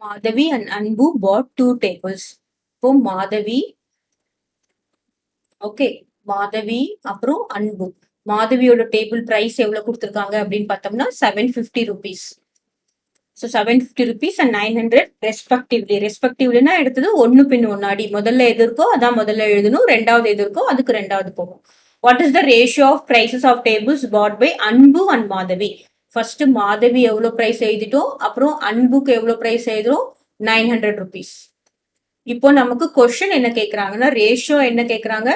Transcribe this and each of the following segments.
Madhavi and Anbu bought 2 tables. இப்போ Madhavi, okay, Madhavi அப்புறம் அன்பு. மாதவியோட டேபிள் பிரைஸ் எவ்வளவு கொடுத்துருக்காங்க அப்படின்னு பார்த்தோம்னா 750 rupees. So 750 rupees and 900 respectively. ரெஸ்பெக்டிவ்லினா எடுத்தது ஒன்னு பின் ஒன்னாடி. முதல்ல எது இருக்கோ அதான் முதல்ல எழுதணும், ரெண்டாவது எது இருக்கோ அதுக்கு ரெண்டாவது போகும். What is the ratio of prices of tables bought by Anbu and Madhavi? First Madhavi எவ்வளவு பிரைஸ் எழுதிட்டோம், அப்புறம் அன்புக்கு எவ்வளவு பிரைஸ் எழுதுறோம், 900 rupees. இப்போ நமக்கு கொஸ்டின் என்ன கேக்குறாங்கன்னா, ரேஷியோ என்ன கேக்குறாங்க,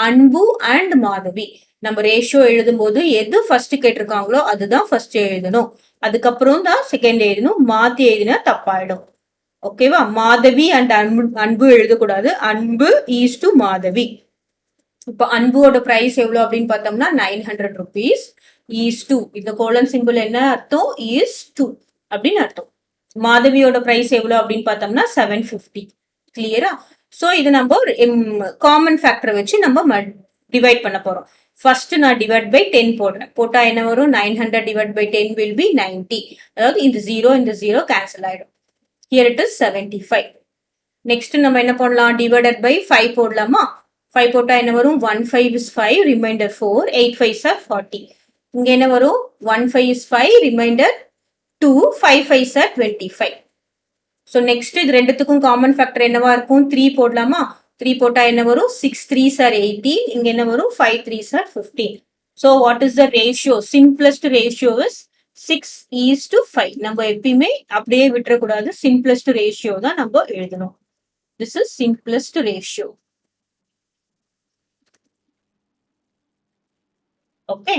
அன்பு அண்ட் மாதவி. நம்ம ரேஷியோ எழுதும் போது எது ஃபர்ஸ்ட் கேட்டிருக்காங்களோ அதுதான் ஃபர்ஸ்ட் எழுதணும், அதுக்கப்புறம் தான் செகண்ட் எழுதணும். மாத்தி எழுதினா தப்பாயிடும். ஓகேவா? மாதவி அண்ட் அன்பு எழுதக்கூடாது, அன்பு ஈஸ் டு மாதவி. இப்போ அன்புவோட பிரைஸ் எவ்வளவு அப்படின்னு பார்த்தோம்னா 900 rupees ஈஸ் டு, இந்த கோலன் சிம்பிள் என்ன அர்த்தம், ஈஸ் டு அப்படின்னு அர்த்தம். மாதவியோட பிரைஸ் எவ்வளவு அப்படின்னு பார்த்தோம்னா 750. கிளியரா? சோ இது நம்ம காமன் ஃபேக்டரை வச்சு நம்ம டிவைட் பண்ண போறோம். ஃபர்ஸ்ட் நான் டிவைட் பை 10 போடுறேன். போட்டா என்ன வரும், 900 டிவைட் பை 10 will be 90. அதாவது இந்த 0 கேன்சல் ஆயிடும். Here it is 75. நெக்ஸ்ட் நம்ம என்ன பண்ணலாம், டிவைடட் பை 5 போடலாமா? 5 போட்டா என்ன வரும், 1 5 is 5, ரிமைண்டர் 4, 8 5s are 40. இங்க என்ன வரும், 1 5 is 5, reminder 2, 5 5s are 25. So next இது ரெண்டுத்துக்கும் காமன் ஃபேக்டர் என்னவா இருக்கும், 3 போடலாமா? 3 போட்டா என்ன வரும், 6 3s are 18, இங்க என்ன வரும், 5 3s are 15. So what is the ratio, simplest ratio is 6:5. நம்ம எப்பயுமே அப்படியே விட்டுறக்கூடாது, சிம்பிளஸ்ட் ரேஷியோ தான் நம்ம எழுதணும். This is simplest ratio. Okay.